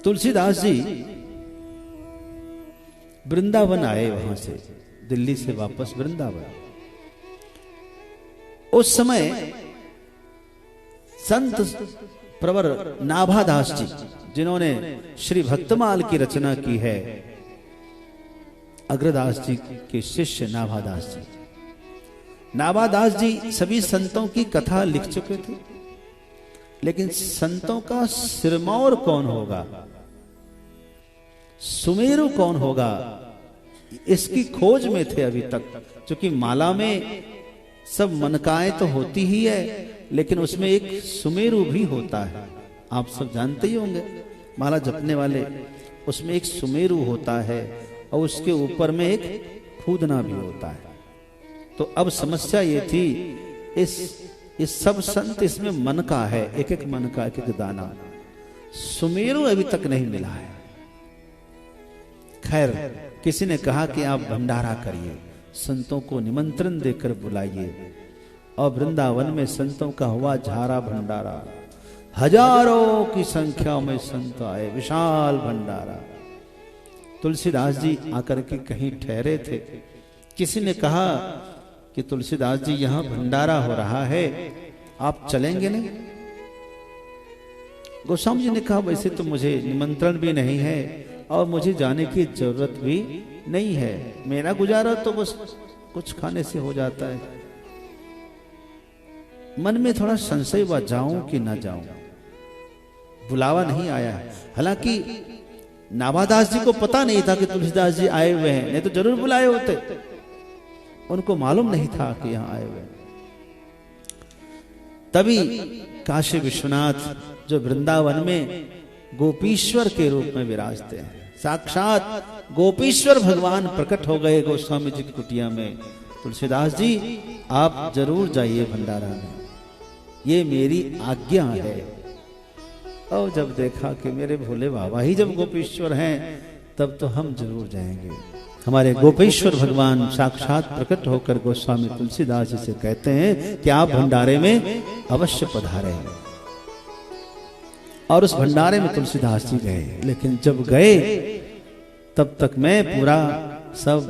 तुलसीदास जी वृंदावन आए, वहां से दिल्ली से वापस वृंदावन। उस समय संत प्रवर नाभादास जी, जिन्होंने श्री भक्तमाल की रचना की है, अग्रदास जी के शिष्य नाभादास जी। नाभादास जी सभी संतों की कथा लिख चुके थे, लेकिन संतों का सिरमौर कौन होगा, सुमेरु कौन होगा, इसकी खोज में थे अभी तक। क्योंकि माला में सब मनकाएं तो होती ही है, लेकिन उसमें एक सुमेरु भी होता है। आप सब जानते ही होंगे, माला जपने वाले, उसमें एक सुमेरु होता है और उसके ऊपर में एक फूदना भी होता है। तो अब समस्या ये थी, इस सब संत इसमें मन का है, एक एक मन का एक एक दाना, सुमेरु अभी तक नहीं मिला है। खैर, किसी ने कहा कि आप भंडारा करिए, संतों को निमंत्रण देकर बुलाइए। और वृंदावन में संतों का हुआ झारा भंडारा, हजारों की संख्या में संत आए, विशाल भंडारा। तुलसीदास जी आकर के कहीं ठहरे थे। किसी ने कहा कि तुलसीदास जी यहां भंडारा हो रहा है, आप चलेंगे नहीं? गोस्वामी जी ने कहा वैसे तो मुझे निमंत्रण भी नहीं है और मुझे जाने की जरूरत भी नहीं है, मेरा गुजारा तो बस कुछ खाने से हो जाता है। मन में थोड़ा संशय हुआ, जाऊं कि ना जाऊं, बुलावा नहीं आया है। हालांकि नाभादास जी को पता नहीं था कि तुलसीदास जी आए हुए हैं, नहीं तो जरूर बुलाए होते। उनको मालूम नहीं था कि यहां आए हुए। तभी काशी विश्वनाथ जो वृंदावन में गोपीश्वर के रूप में विराजते हैं, साक्षात गोपीश्वर भगवान प्रकट हो गए गोस्वामी जी की कुटिया में। तुलसीदास जी आप जरूर जाइए भंडारा में, ये मेरी आज्ञा है। और जब देखा कि मेरे भोले बाबा ही जब गोपीश्वर हैं, तब तो हम जरूर जाएंगे। हमारे गोपेश्वर भगवान साक्षात प्रकट होकर गोस्वामी तुलसीदास जी से कहते हैं कि आप भंडारे में अवश्य पधारे। और उस भंडारे में तुलसीदास जी गए, लेकिन जब गए तब तक मैं पूरा सब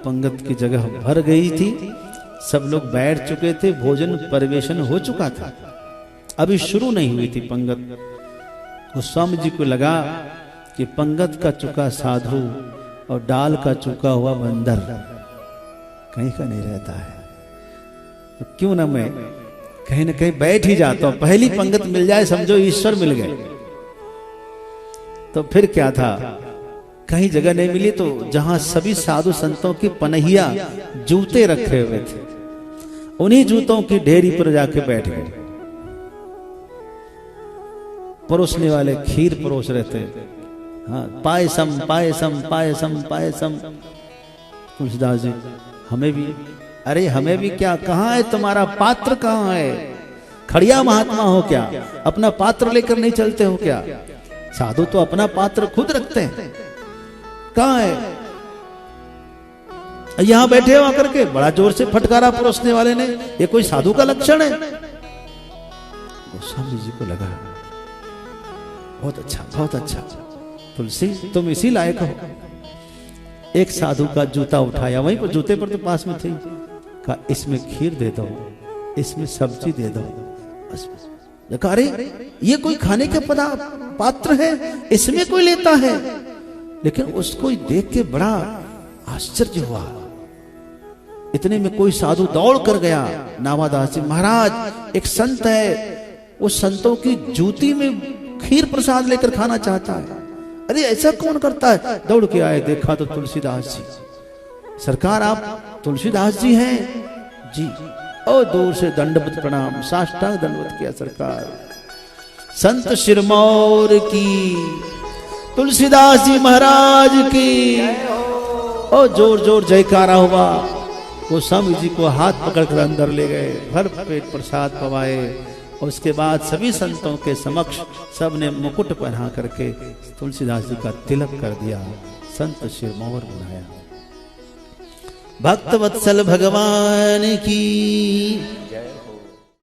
पंगत की जगह भर गई थी, सब लोग बैठ चुके थे, भोजन परिवेशन हो चुका था, अभी शुरू नहीं हुई थी पंगत। गोस्वामी जी को लगा कि पंगत का चुका साधु और डाल का चुका हुआ बंदर कहीं का नहीं रहता है, तो क्यों ना मैं कहीं ना कहीं बैठ ही जाता हूं। पहली पंगत मिल जाए समझो ईश्वर मिल गए। तो फिर क्या था, कहीं जगह नहीं मिली तो जहां सभी साधु संतों की पनहिया जूते रखे हुए थे, उन्हीं जूतों की ढेरी पर जाके बैठ गए। परोसने वाले खीर परोस रहे थे, हाँ, पायसम पायसम पायसम पायसम। तुलसीदास जी हमें भी, अरे हमें भी क्या, कहाँ है तुम्हारा पात्र, कहाँ है? खड़िया महात्मा हो क्या, अपना पात्र लेकर नहीं चलते हो क्या? साधु तो अपना पात्र खुद रखते हैं, कहाँ है? यहां बैठे हो आकर के बड़ा जोर से फटकारा परोसने वाले ने, ये कोई साधु का लक्षण है? गोस्वामी जी को लगा बहुत अच्छा, बहुत अच्छा, तुलसी तुम इसी लायक हो। एक साधु का जूता उठाया, वहीं पर जूते पर तो पास में थी, कहा इसमें खीर दे दो, इसमें सब्जी दे दो। कहा अरे ये कोई खाने का पात्र है, इसमें कोई लेता है? लेकिन उसको देख के बड़ा आश्चर्य हुआ। इतने में कोई साधु दौड़ कर गया, नाभादास जी, महाराज एक संत है, वो संतों की जूती में खीर प्रसाद लेकर खाना चाहता है। अरे ऐसा कौन करता है? दौड़ के आए, देखा तो तुलसीदास जी। सरकार आप तुलसीदास जी हैं? जी। और दूर से दंडवत प्रणाम, साष्टांग दंडवत किया। सरकार संत सिरमौर की, तुलसीदास जी महाराज की। और जोर जोर जयकारा हुआ। गोस्वामी जी को हाथ पकड़कर अंदर ले गए, भर पेट प्रसाद पवाए। और उसके बाद सभी संतों के समक्ष सबने मुकुट पहना करके तुलसीदास जी का तिलक कर दिया, संत सिरमौर बनाया। भक्त वत्सल भगवान की।